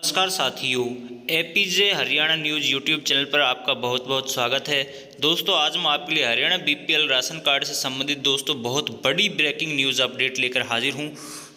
नमस्कार साथियों, APJ Haryana news YouTube channel पर आपका बहुत बहुत स्वागत है। दोस्तों, आज मैं आपके लिए हरियाणा बीपीएल राशन कार्ड से संबंधित दोस्तों बहुत बड़ी ब्रेकिंग न्यूज़ अपडेट लेकर हाजिर हूं।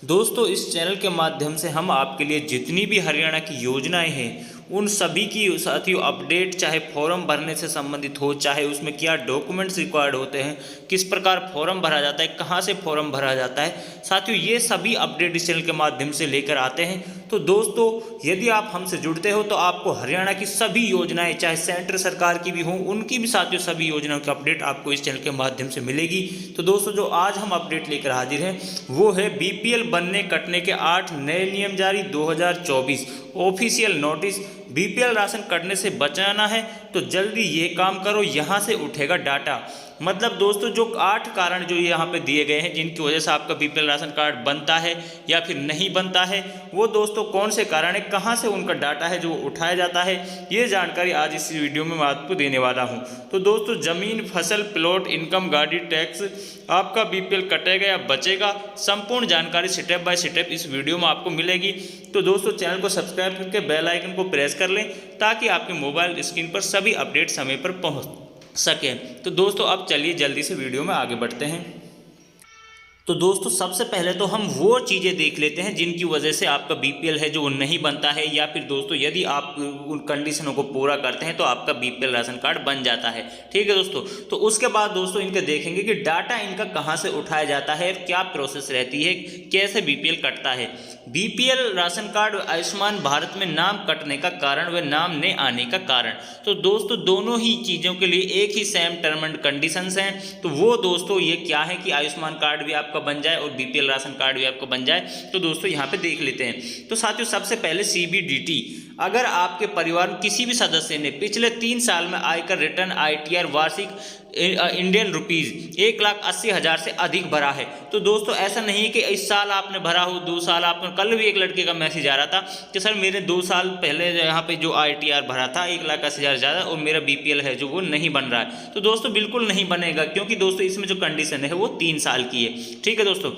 दोस्तों, इस चैनल के माध्यम से हम आपके लिए जितनी भी हरियाणा की योजनाएं हैं उन सभी की साथियों अपडेट, चाहे फॉर्म भरने से संबंधित हो, चाहे उसमें क्या डॉक्यूमेंट्स रिक्वायर्ड होते हैं, किस प्रकार फॉर्म भरा जाता है, कहाँ से फॉर्म भरा जाता है, साथियों ये सभी अपडेट इस चैनल के माध्यम से लेकर आते हैं। तो दोस्तों, यदि आप हमसे जुड़ते हो तो आपको हरियाणा की सभी योजनाएं, चाहे सेंट्रल सरकार की भी हों, उनकी भी साथियों सभी योजनाओं की अपडेट आपको इस चैनल के माध्यम से मिलेगी। तो दोस्तों, जो आज हम अपडेट लेकर हाजिर हैं वो है बीपीएल बनने कटने के 8 नए नियम जारी 2024 ऑफिशियल नोटिस। बीपीएल राशन कटने से बचाना है तो जल्दी ये काम करो, यहाँ से उठेगा डाटा। मतलब दोस्तों, जो 8 कारण जो यहाँ पे दिए गए हैं जिनकी वजह से आपका बीपीएल राशन कार्ड बनता है या फिर नहीं बनता है, वो दोस्तों कौन से कारण है, कहाँ से उनका डाटा है जो उठाया जाता है, ये जानकारी आज इस वीडियो में मैं आपको देने वाला हूँ। तो दोस्तों, जमीन, फसल, प्लॉट, इनकम, गाड़ी टैक्स, आपका बीपीएल कटेगा या बचेगा, संपूर्ण जानकारी स्टेप बाय स्टेप इस वीडियो में आपको मिलेगी। तो दोस्तों, चैनल को सब्सक्राइब करके बेल आइकन को प्रेस कर लें ताकि आपके मोबाइल स्क्रीन पर सभी अपडेट समय पर पहुँच सके। तो दोस्तों, अब चलिए जल्दी से वीडियो में आगे बढ़ते हैं। तो दोस्तों, सबसे पहले तो हम वो चीज़ें देख लेते हैं जिनकी वजह से आपका बीपीएल है जो वो नहीं बनता है, या फिर दोस्तों यदि आप उन कंडीशनों को पूरा करते हैं तो आपका बीपीएल राशन कार्ड बन जाता है। ठीक है दोस्तों, तो उसके बाद दोस्तों इनके देखेंगे कि डाटा इनका कहाँ से उठाया जाता है, क्या प्रोसेस रहती है, कैसे बीपीएल कटता है। BPL ration card Ayushman Bharat में नाम कटने का कारण व नाम न आने का कारण, तो दोस्तों दोनों ही चीज़ों के लिए एक ही सेम टर्म एंड कंडीशंस हैं। तो वो दोस्तों ये क्या है कि आयुष्मान कार्ड भी आपका बन जाए और बीपीएल राशन कार्ड भी आपको बन जाए। तो दोस्तों यहाँ पे देख लेते हैं। तो साथियों, सबसे पहले सीबीडीटी, अगर आपके परिवार में किसी भी सदस्य ने पिछले 3 साल में आयकर रिटर्न आईटीआर वार्षिक इंडियन रुपीज़ 1,80,000 से अधिक भरा है। तो दोस्तों ऐसा नहीं है कि इस साल आपने भरा हो, 2 साल आपने, कल भी एक लड़के का मैसेज आ रहा था कि सर मेरे 2 साल पहले यहाँ पे जो आईटीआर भरा था 1,80,000 ज़्यादा और मेरा बीपीएल है जो वो नहीं बन रहा है। तो दोस्तों बिल्कुल नहीं बनेगा, क्योंकि दोस्तों इसमें जो कंडीशन है वो 3 साल की है। ठीक है दोस्तों,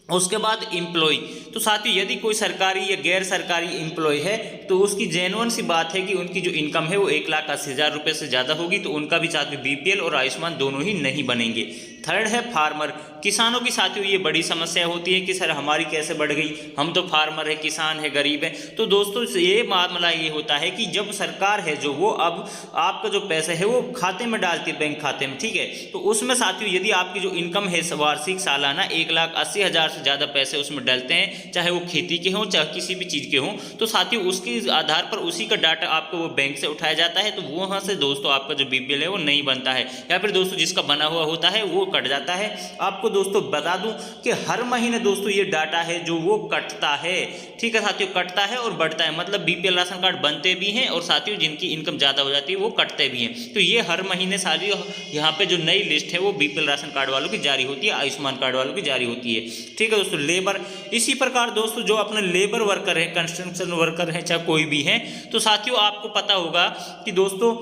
उसके बाद एम्प्लॉय, तो साथियों यदि कोई सरकारी या गैर सरकारी एम्प्लॉय है तो उसकी जेन्युइन सी बात है कि उनकी जो इनकम है वो 1,80,000 रुपये से ज़्यादा होगी, तो उनका भी साथ में बीपीएल और आयुष्मान दोनों ही नहीं बनेंगे। थर्ड है फार्मर, किसानों की साथियों ये बड़ी समस्या होती है कि सर हमारी कैसे बढ़ गई, हम तो फार्मर है, किसान है, गरीब है। तो दोस्तों ये मामला ये होता है कि जब सरकार है जो वो अब आपका जो पैसा है वो खाते में डालती है, बैंक खाते में, ठीक है। तो उसमें साथियों यदि आपकी जो इनकम है वार्षिक सालाना 1,80,000 से ज़्यादा पैसे उसमें डालते हैं, चाहे वो खेती के हों चाहे किसी भी चीज़ के हों, तो साथियों उसके आधार पर उसी का डाटा आपको वो बैंक से उठाया जाता है। तो वहाँ से दोस्तों आपका जो बीपीएल है वो नहीं बनता है, या फिर दोस्तों जिसका बना हुआ होता है वो कट जाता है। आपको दोस्तों बता दूं कि हर महीने दोस्तों ये डाटा है जो वो कटता है। ठीक है साथियों, कटता है और बढ़ता है, मतलब बीपीएल राशन कार्ड बनते भी हैं और साथियों जिनकी इनकम ज़्यादा हो जाती है वो कटते भी हैं। तो ये हर महीने सारी यहाँ पे जो नई लिस्ट है वो बीपीएल राशन कार्ड वालों की जारी होती है, आयुष्मान कार्ड वालों की जारी होती है। ठीक है दोस्तों, लेबर, इसी प्रकार दोस्तों जो अपने लेबर वर्कर है, कंस्ट्रक्शन वर्कर है, चाहे कोई भी है, तो साथियों आपको पता होगा कि दोस्तों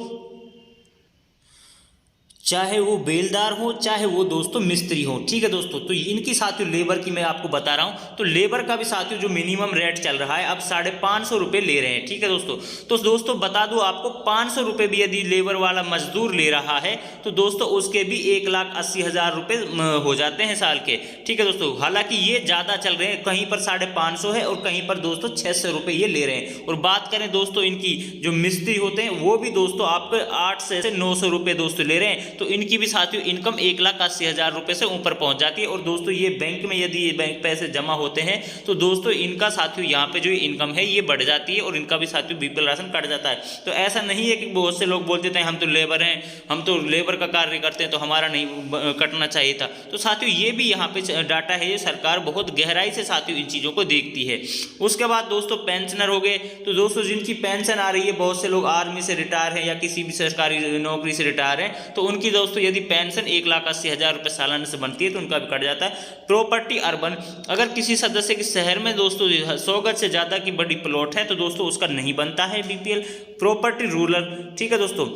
चाहे वो बेलदार हो चाहे वो दोस्तों मिस्त्री हो, ठीक है दोस्तों, तो इनकी साथियों लेबर की मैं आपको बता रहा हूँ। तो लेबर का भी साथियों जो मिनिमम रेट चल रहा है अब 550 रुपये ले रहे हैं। ठीक है दोस्तों, तो दोस्तों बता दूँ आपको 500 रुपये भी यदि लेबर वाला मजदूर ले रहा है तो दोस्तों उसके भी 1,80,000 रुपये हो जाते हैं साल के। ठीक है दोस्तों, हालांकि ये ज़्यादा चल रहे हैं, कहीं पर 550 है और कहीं पर दोस्तों 600 रुपये ये ले रहे हैं। और बात करें दोस्तों इनकी जो मिस्त्री होते हैं वो भी दोस्तों आपको 800 से 900 रुपये दोस्तों ले रहे हैं। तो इनकी भी साथियों इनकम 1,80,000 रुपये से ऊपर पहुंच जाती है। और दोस्तों ये बैंक में यदि ये बैंक पैसे जमा होते हैं तो दोस्तों इनका साथियों यहाँ पे जो इनकम है ये बढ़ जाती है और इनका भी साथियों बीपीएल राशन कट जाता है। तो ऐसा नहीं है कि बहुत से लोग बोलते थे हम तो लेबर हैं, हम तो लेबर का कार्य करते हैं तो हमारा नहीं कटना चाहिए था। तो साथियों ये भी यहाँ पे डाटा है, ये सरकार बहुत गहराई से साथियों इन चीज़ों को देखती है। उसके बाद दोस्तों पेंशनर हो गए, तो दोस्तों जिनकी पेंशन आ रही है, बहुत से लोग आर्मी से रिटायर हैं या किसी भी सरकारी नौकरी से रिटायर हैं, तो उनकी दोस्तों यदि पेंशन 1,80,000 रुपये सालाना से बनती है तो उनका भी कट जाता है। प्रॉपर्टी अर्बन, अगर किसी सदस्य के शहर में दोस्तों 100 गज से ज़्यादा की बड़ी प्लॉट है तो दोस्तों उसका नहीं बनता है बीपीएल। प्रॉपर्टी रूरल, ठीक है दोस्तों,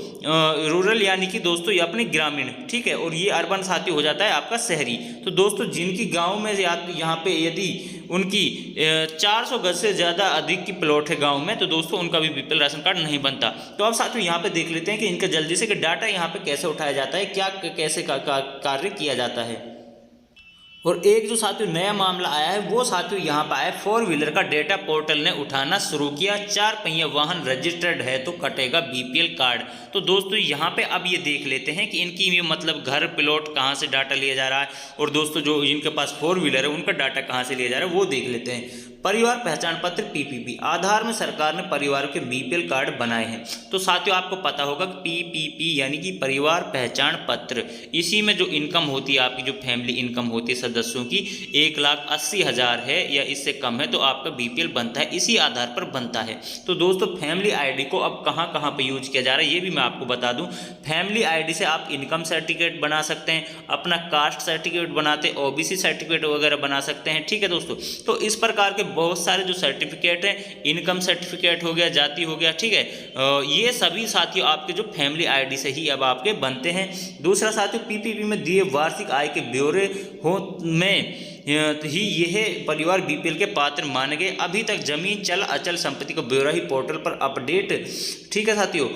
रूरल यानी कि दोस्तों ये अपने ग्रामीण, ठीक है, और ये अर्बन साथी हो जाता है आपका शहरी। तो दोस्तों जिनकी गाँव में यहाँ पे यदि उनकी 400 गज से ज़्यादा अधिक की प्लॉट है गांव में, तो दोस्तों उनका भी बीपीएल राशन कार्ड नहीं बनता। तो अब साथियों यहाँ पे देख लेते हैं कि इनका जल्दी से कि डाटा यहाँ पे कैसे उठाया जाता है, क्या कैसे कार्य किया जाता है। और एक जो साथियों नया मामला आया है वो साथियों यहाँ पर आया, 4 व्हीलर का डेटा पोर्टल ने उठाना शुरू किया। 4 पहिया वाहन रजिस्टर्ड है तो कटेगा बीपीएल कार्ड। तो दोस्तों यहाँ पे अब ये देख लेते हैं कि इनकी ये मतलब घर प्लॉट कहाँ से डाटा लिया जा रहा है, और दोस्तों जो जिनके पास 4 व्हीलर है उनका डाटा कहाँ से लिया जा रहा है वो देख लेते हैं। परिवार पहचान पत्र पीपीपी, आधार में सरकार ने परिवारों के बीपीएल कार्ड बनाए हैं। तो साथियों आपको पता होगा कि पीपीपी यानी कि परिवार पहचान पत्र, इसी में जो इनकम होती है आपकी, जो फैमिली इनकम होती है सदस्यों की 1,80,000 है या इससे कम है तो आपका बीपीएल बनता है, इसी आधार पर बनता है। तो दोस्तों फैमिली आईडी को अब कहाँ कहाँ पर यूज किया जा रहा है ये भी मैं आपको बता दूं। फैमिली आईडी से आप इनकम सर्टिफिकेट बना सकते हैं, अपना कास्ट सर्टिफिकेट बनाते, ओबीसी सर्टिफिकेट वगैरह बना सकते हैं, ठीक है दोस्तों। तो इस प्रकार के बहुत सारे जो सर्टिफिकेट हैं, इनकम सर्टिफिकेट हो गया, जाति हो गया, ठीक है, ये सभी साथियों आपके जो फैमिली आईडी से ही अब आपके बनते हैं। दूसरा साथियों पीपीपी में दिए वार्षिक आय के ब्यौरे हो में ही यह परिवार बीपीएल के पात्र माने गए। अभी तक जमीन चल अचल संपत्ति का ब्यौरा ही पोर्टल पर अपडेट, ठीक है साथियों,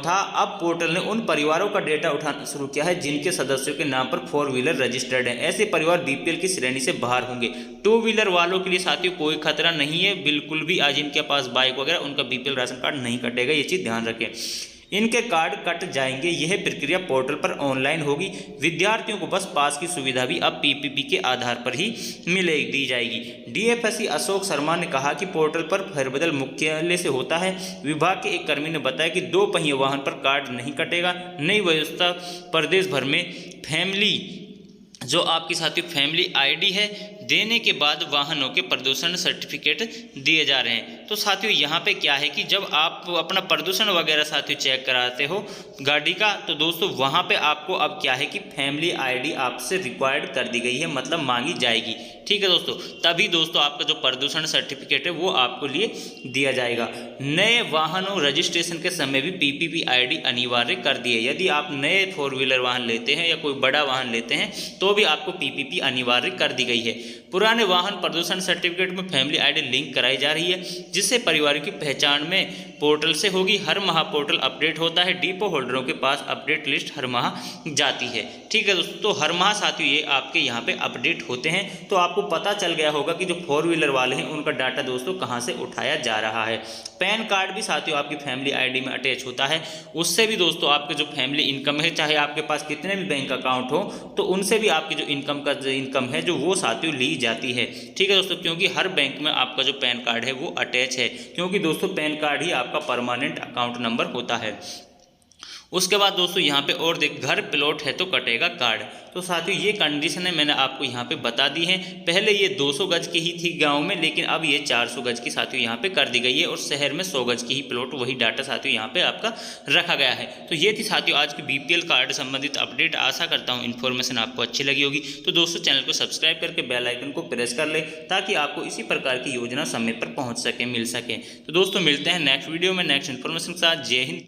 था। अब पोर्टल ने उन परिवारों का डेटा उठाना शुरू किया है जिनके सदस्यों के नाम पर 4 व्हीलर रजिस्टर्ड है। ऐसे परिवार बीपीएल की श्रेणी से बाहर होंगे। 2 व्हीलर वालों के लिए साथियों कोई खतरा नहीं है, बिल्कुल भी। आज जिनके पास बाइक वगैरह उनका बीपीएल राशन कार्ड नहीं कटेगा, ये चीज़ ध्यान रखें। इनके कार्ड कट जाएंगे। यह प्रक्रिया पोर्टल पर ऑनलाइन होगी। विद्यार्थियों को बस पास की सुविधा भी अब पीपीपी के आधार पर ही दी जाएगी। डीएफएससी अशोक शर्मा ने कहा कि पोर्टल पर फेरबदल मुख्यालय से होता है। विभाग के एक कर्मी ने बताया कि 2 पहिया वाहन पर कार्ड नहीं कटेगा। नई व्यवस्था प्रदेश भर में फैमिली जो आपकी साथियों फैमिली आईडी है देने के बाद वाहनों के प्रदूषण सर्टिफिकेट दिए जा रहे हैं। तो साथियों यहाँ पे क्या है कि जब आप अपना प्रदूषण वगैरह साथियों चेक कराते हो गाड़ी का, तो दोस्तों वहाँ पे आपको अब क्या है कि फैमिली आईडी आपसे रिक्वायर्ड कर दी गई है, मतलब मांगी जाएगी, ठीक है दोस्तों। तभी दोस्तों आपका जो प्रदूषण सर्टिफिकेट है वो आपको लिए दिया जाएगा। नए वाहनों रजिस्ट्रेशन के समय भी पीपीपी आईडी अनिवार्य कर दिए। यदि आप नए 4 व्हीलर वाहन लेते हैं या कोई बड़ा वाहन लेते हैं तो भी आपको पीपीपी अनिवार्य कर दी गई है। पुराने वाहन प्रदूषण सर्टिफिकेट में फैमिली आईडी लिंक कराई जा रही है, जिससे परिवारों की पहचान में पोर्टल से होगी। हर माह पोर्टल अपडेट होता है। डिपो होल्डरों के पास अपडेट लिस्ट हर माह जाती है, ठीक है दोस्तों। तो हर माह साथियों ये आपके यहाँ पे अपडेट होते हैं। तो आपको पता चल गया होगा कि जो 4 व्हीलर वाले हैं उनका डाटा दोस्तों कहाँ से उठाया जा रहा है। पैन कार्ड भी साथियों आपकी फैमिली आईडी में अटैच होता है। उससे भी दोस्तों आपके जो फैमिली इनकम है, चाहे आपके पास कितने भी बैंक अकाउंट हो, तो उनसे भी आपकी जो इनकम है जो वो साथियों ली जाती है, ठीक है दोस्तों। क्योंकि हर बैंक में आपका जो पैन कार्ड है वो अटैच है, क्योंकि दोस्तों पैन कार्ड ही आपका परमानेंट अकाउंट नंबर होता है। उसके बाद दोस्तों यहाँ पे और देख, घर प्लॉट है तो कटेगा कार्ड। तो साथियों ये कंडीशन है मैंने आपको यहाँ पे बता दी है। पहले ये 200 गज की ही थी गांव में, लेकिन अब ये 400 गज की साथियों यहाँ पे कर दी गई है, और शहर में 100 गज की ही प्लॉट वही डाटा साथियों यहाँ पे आपका रखा गया है। तो ये थी साथियों आज की बीपीएल कार्ड संबंधित अपडेट। आशा करता हूँ इन्फॉर्मेशन आपको अच्छी लगी होगी। तो दोस्तों चैनल को सब्सक्राइब करके बेल आइकन को प्रेस कर ले, ताकि आपको इसी प्रकार की योजना समय पर पहुँच सके, मिल सके। तो दोस्तों मिलते हैं नेक्स्ट वीडियो में नेक्स्ट इन्फॉर्मेशन के साथ। जय हिंद।